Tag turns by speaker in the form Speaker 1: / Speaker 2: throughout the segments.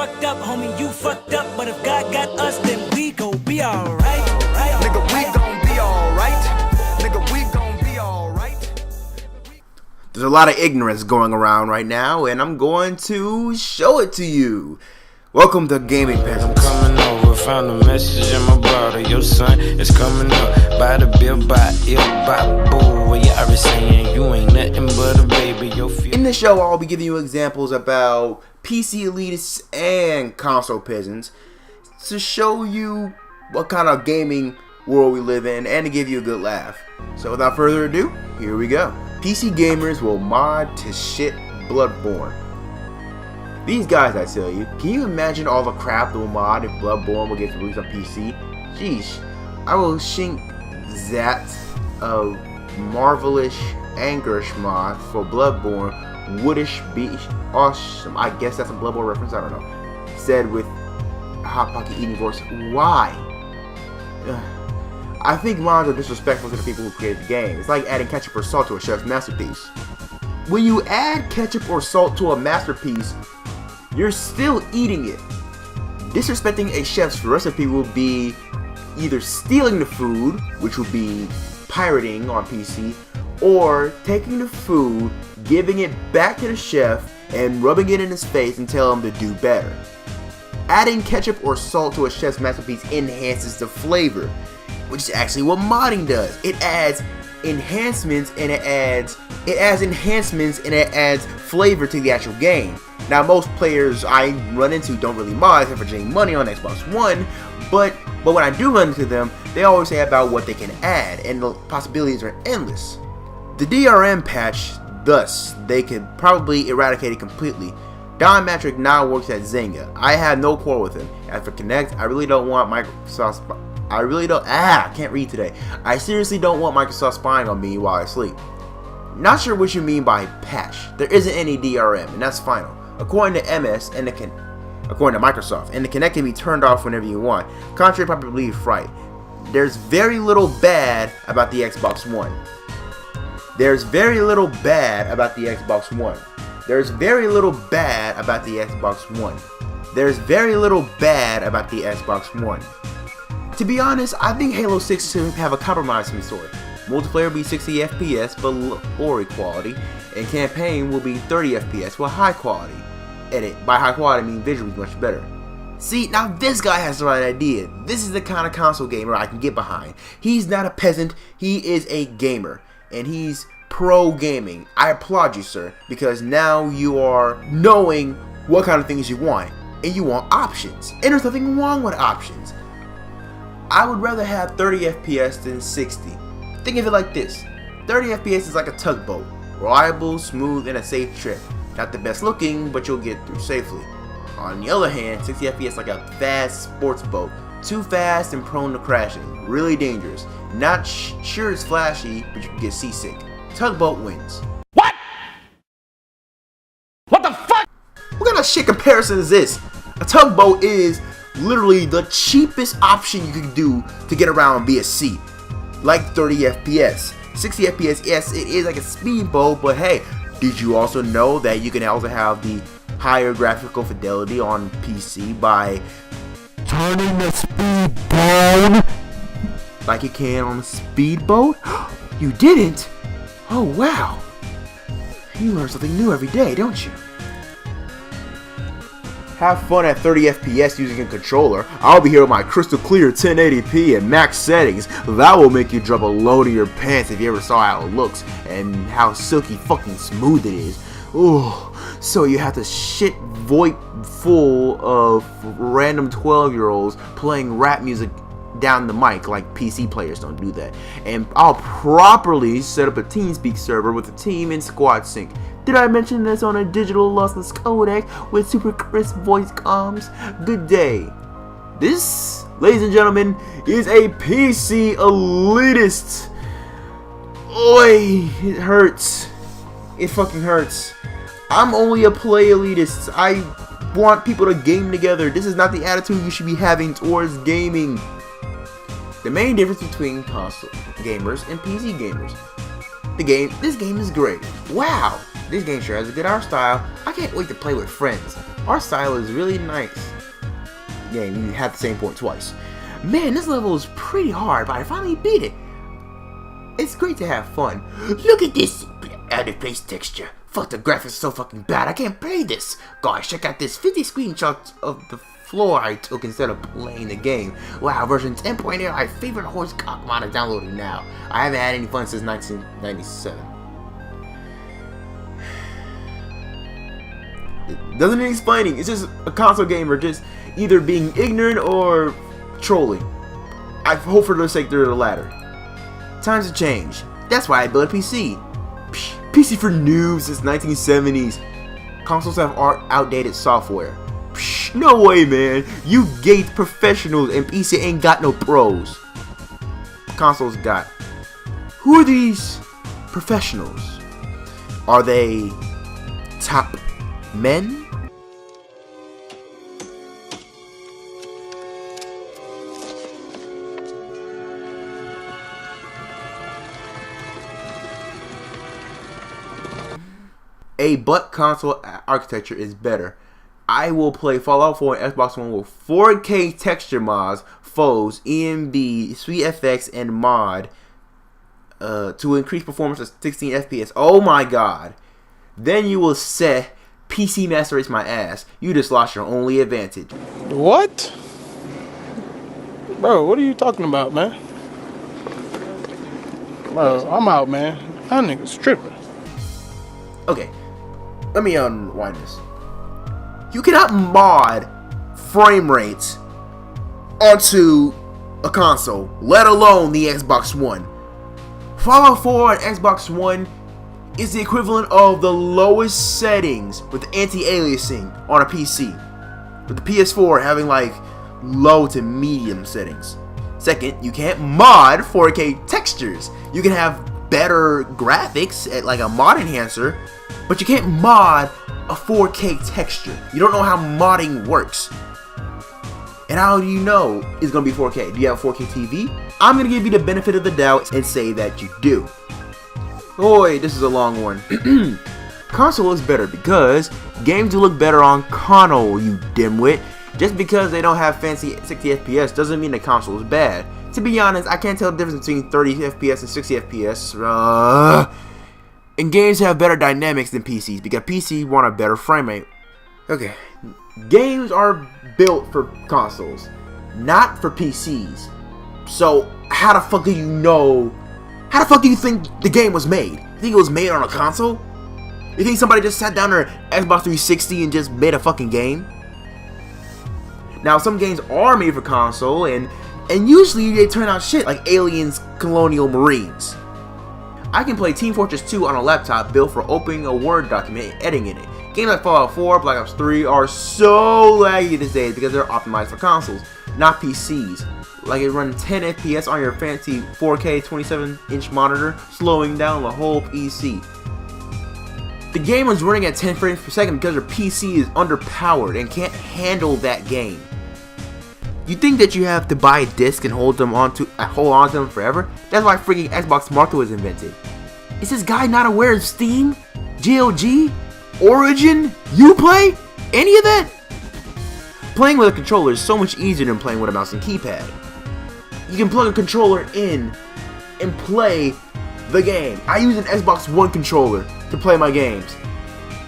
Speaker 1: fucked up, homie, you fucked up. But if God got us, then we gon' be alright.
Speaker 2: Nigga, we gon' be alright. Nigga, we gon' be alright.
Speaker 3: There's a lot of ignorance going around right now, and I'm going to show it to you. Welcome to Gaming Peasants.
Speaker 4: I'm coming over, found a message in my brother. Your son is coming up. By the bill, by ill, by boo. What you already saying? You ain't nothing but a baby.
Speaker 3: In this show, I'll be giving you examples about PC elitists and console peasants to show you what kind of gaming world we live in and to give you a good laugh. So without further ado, here we go. PC gamers will mod to shit Bloodborne. These guys, I tell you, can you imagine all the crap that will mod if Bloodborne will get released on PC? Sheesh, I will shink that marvelous angerish mod for Bloodborne wouldish be awesome. I guess that's a Bloodborne reference, I don't know. Said with a Hot Pocket eating voice. Why? I think mods are disrespectful to the people who created the game. It's like adding ketchup or salt to a chef's masterpiece. When you add ketchup or salt to a masterpiece, you're still eating it. Disrespecting a chef's recipe will be either stealing the food, which would be pirating on PC, or taking the food, giving it back to the chef, and rubbing it in his face and telling him to do better. Adding ketchup or salt to a chef's masterpiece enhances the flavor, which is actually what modding does. It adds enhancements and it adds flavor to the actual game. Now, most players I run into don't really mod except for getting money on Xbox One, but when I do run into them, they always say about what they can add, and the possibilities are endless. The DRM patch, thus, they could probably eradicate it completely. Don Matrick now works at Zynga. I have no quarrel with him. As for Kinect, I really don't want Microsoft. I can't read today. I seriously don't want Microsoft spying on me while I sleep. Not sure what you mean by patch. There isn't any DRM, and that's final. According to according to Microsoft, and the Kinect can be turned off whenever you want. Contrary to popular belief, right? There's very little bad about the Xbox One. There's very little bad about the Xbox One. There's very little bad about the Xbox One. There's very little bad about the Xbox One. To be honest, I think Halo 6 should have a compromise of some sort. Multiplayer will be 60 FPS but lower quality, and campaign will be 30 FPS with high quality. Edit, by high quality I mean visually much better. See, now this guy has the right idea. This is the kind of console gamer I can get behind. He's not a peasant, he is a gamer, and he's pro gaming. I applaud you, sir, because now you are knowing what kind of things you want, and you want options. And there's nothing wrong with options. I would rather have 30 FPS than 60. Think of it like this. 30 FPS is like a tugboat. Reliable, smooth, and a safe trip. Not the best looking, but you'll get through safely. On the other hand, 60 FPS is like a fast sports boat. Too fast and prone to crashing. Really dangerous. Not sure it's flashy, but you can get seasick. Tugboat wins.
Speaker 2: What? What the fuck?
Speaker 3: What kind of shit comparison is this? A tugboat is literally the cheapest option you can do to get around via sea. Like 30 FPS. 60 FPS, yes, it is like a speedboat, but hey, did you also know that you can also have the higher graphical fidelity on PC by turning the speed down like you can on a speedboat? You didn't? Oh wow. You learn something new every day, don't you? Have fun at 30 FPS using a controller. I'll be here with my crystal clear 1080p and max settings. That will make you drop a load of your pants if you ever saw how it looks and how silky fucking smooth it is. Ooh, so you have to shit void full of random 12-year-olds playing rap music down the mic like PC players don't do that. And I'll properly set up a TeamSpeak server with a team in squad sync. Did I mention this on a digital lossless codec with super crisp voice comms? Good day. This, ladies and gentlemen, is a PC elitist. Oi, it hurts. It fucking hurts. I'm only a play elitist. I want people to game together. This is not the attitude you should be having towards gaming. The main difference between console gamers and PC gamers. This game is great. Wow. this game sure has a good art style. I can't wait to play with friends. Art style is really nice. Yeah, you had the same point twice. Man, this level is pretty hard, but I finally beat it. It's great to have fun. Look at this out of place texture. Fuck, the graphics are so fucking bad. I can't play this. Guys, check out this 50 screenshots of the floor I took instead of playing the game. Wow, version 10.8, my favorite horse cock mod is downloading now. I haven't had any fun since 1997. It doesn't need explaining. It's just a console gamer just either being ignorant or trolling. I hope for their sake they're the latter. Times have changed. That's why I built a PC. PC for noobs since 1970s. Consoles have outdated software. No way, man. You gate professionals and PC ain't got no pros. Consoles got. Who are these professionals? Are they top men? A butt console architecture is better. I will play Fallout 4 and Xbox One with 4K texture mods, foes, EMB, SweetFX, and mod to increase performance to 16 FPS. Oh my god. Then you will say PC Master Race my ass. You just lost your only advantage.
Speaker 5: What? Bro, what are you talking about, man? Bro, I'm out, man. That nigga's tripping.
Speaker 3: Okay, let me unwind this. You cannot mod frame rates onto a console, let alone the Xbox One. Fallout 4 on Xbox One is the equivalent of the lowest settings with anti-aliasing on a PC, with the PS4 having like low to medium settings. Second, you can't mod 4K textures. You can have better graphics at like a mod enhancer, but you can't mod a 4K texture. You don't know how modding works. And how do you know it's gonna be 4K? Do you have a 4K TV? I'm gonna give you the benefit of the doubt and say that you do. Boy, this is a long one. Console is better because games do look better on console, you dimwit. Just because they don't have fancy 60 FPS doesn't mean the console is bad. To be honest, I can't tell the difference between 30 FPS and 60 FPS. And games have better dynamics than PCs because PCs want a better frame rate. Okay, games are built for consoles, not for PCs. So how the fuck do you know? How the fuck do you think the game was made? You think it was made on a console? You think somebody just sat down their Xbox 360 and just made a fucking game? Now some games are made for console and usually they turn out shit like Aliens Colonial Marines. I can play Team Fortress 2 on a laptop built for opening a Word document and editing in it. Games like Fallout 4, Black Ops 3 are so laggy these days because they're optimized for consoles, not PCs. Like it runs 10 FPS on your fancy 4K 27-inch monitor, slowing down the whole PC. The game is running at 10 frames per second because your PC is underpowered and can't handle that game. You think that you have to buy a disc and hold on to them forever? That's why freaking Xbox Market was invented. Is this guy not aware of Steam, GOG, Origin, Uplay, any of that? Playing with a controller is so much easier than playing with a mouse and keypad. You can plug a controller in and play the game. I use an Xbox One controller to play my games.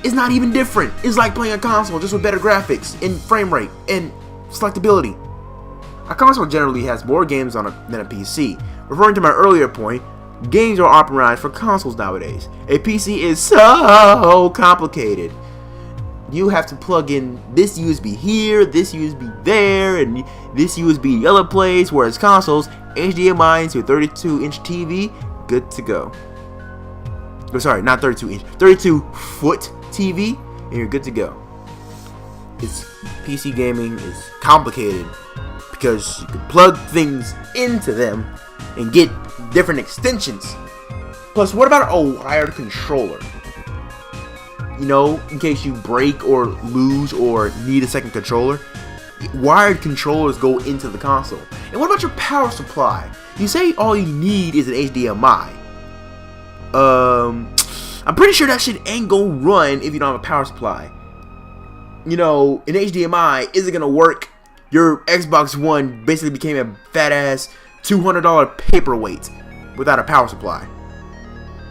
Speaker 3: It's not even different. It's like playing a console just with better graphics and frame rate and selectability. A console generally has more games than a PC. Referring to my earlier point, games are optimized for consoles nowadays. A PC is so complicated. You have to plug in this USB here, this USB there, and this USB the other place, whereas consoles, HDMI into a 32-inch TV, good to go. Oh, sorry, not 32-inch, 32-foot TV, and you're good to go. PC gaming is complicated because you can plug things into them and get different extensions. Plus, what about a wired controller? You know, in case you break or lose or need a second controller, wired controllers go into the console. And what about your power supply? You say all you need is an HDMI. I'm pretty sure that shit ain't gonna run if you don't have a power supply. You know, an HDMI isn't gonna work. Your Xbox One basically became a fat ass $200 paperweight without a power supply.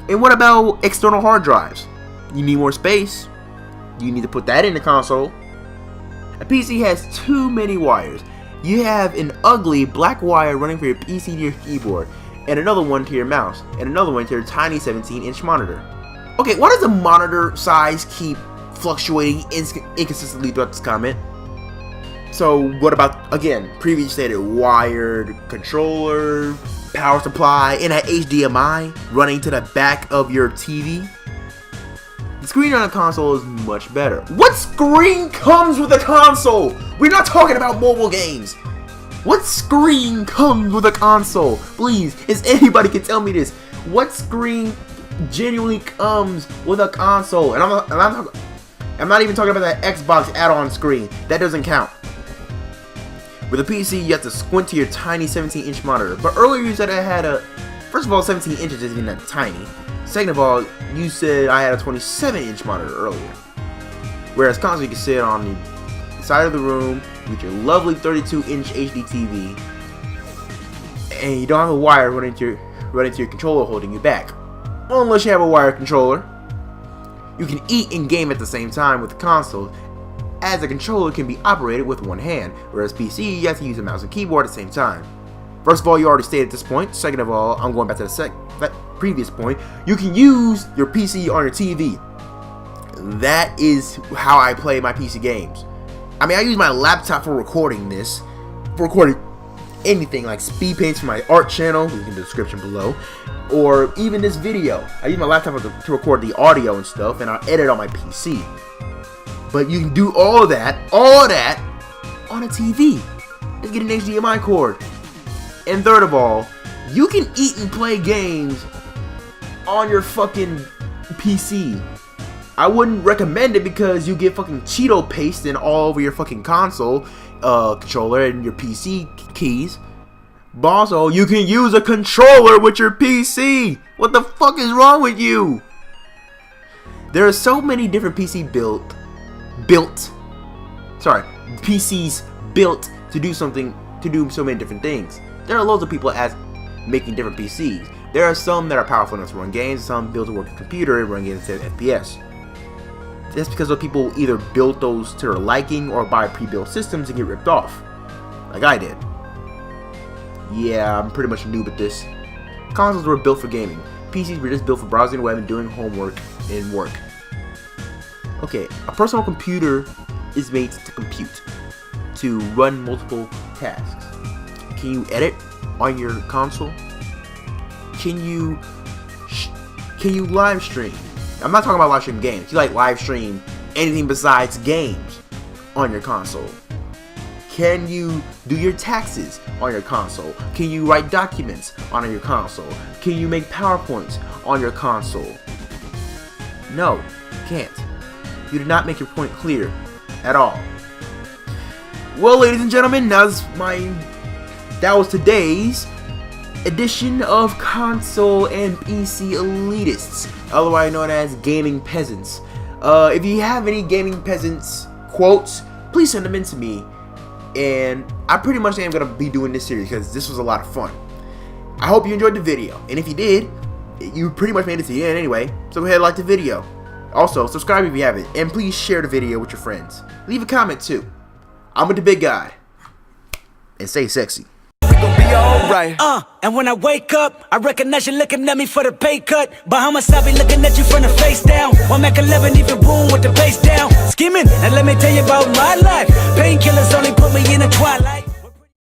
Speaker 3: And what about external hard drives? You need more space. You need to put that in the console. A PC has too many wires. You have an ugly black wire running from your PC to your keyboard, and another one to your mouse, and another one to your tiny 17-inch monitor. Okay, why does the monitor size keep fluctuating inconsistently throughout this comment? So what about, again, previously stated wired controller, power supply, and an HDMI running to the back of your TV? The screen on a console is much better. What screen comes with a console? We're not talking about mobile games. What screen comes with a console? Please, if anybody can tell me this. What screen genuinely comes with a console? And I'm not even talking about that Xbox add-on screen. That doesn't count. With a PC, you have to squint to your tiny 17-inch monitor. But earlier you said I had a... First of all, 17 inches isn't that tiny. Second of all, you said I had a 27-inch monitor earlier. Whereas console, you can sit on the side of the room with your lovely 32-inch HD TV, and you don't have a wire running to your controller holding you back. Unless you have a wired controller. You can eat and game at the same time with the console, as the controller can be operated with one hand, whereas PC, you have to use a mouse and keyboard at the same time. First of all, you already stated this point. Second of all, I'm going back to that previous point. You can use your PC on your TV. That is how I play my PC games. I mean, I use my laptop for recording this, for recording anything like speed paints for my art channel, link in the description below, or even this video. I use my laptop to record the audio and stuff, and I edit on my PC. But you can do all that on a TV. Just get an HDMI cord. And third of all, you can eat and play games on your fucking PC. I wouldn't recommend it because you get fucking Cheeto paste in all over your fucking console controller and your PC keys. But also, you can use a controller with your PC. What the fuck is wrong with you? There are so many different PCs built to do so many different things. There are loads of people making different PCs. There are some that are powerful enough to run games, some built to work a computer and run games at FPS. That's because those people either built those to their liking or buy pre-built systems and get ripped off. Like I did. Yeah, I'm pretty much a noob at this. Consoles were built for gaming. PCs were just built for browsing the web and doing homework and work. Okay, a personal computer is made to compute, to run multiple tasks. Can you edit on your console? Can you live stream? I'm not talking about live stream games. You like live stream anything besides games on your console? Can you do your taxes on your console? Can you write documents on your console? Can you make PowerPoints on your console? No, you can't. You did not make your point clear at all. Well, ladies and gentlemen, that was today's edition of Console and PC Elitists, otherwise known as Gaming Peasants. If you have any Gaming Peasants quotes, please send them in to me. And I pretty much am going to be doing this series because this was a lot of fun. I hope you enjoyed the video. And if you did, you pretty much made it to the end anyway. So go ahead and like the video. Also, subscribe if you haven't. And please share the video with your friends. Leave a comment too. I'm with the big guy. And stay sexy.
Speaker 2: Alright.
Speaker 1: And when I wake up, I recognize you looking at me for the pay cut. Bahamas, I be looking at you from the face down. One Mac 11, even boom with the bass down. Scheming, and let me tell you about my life.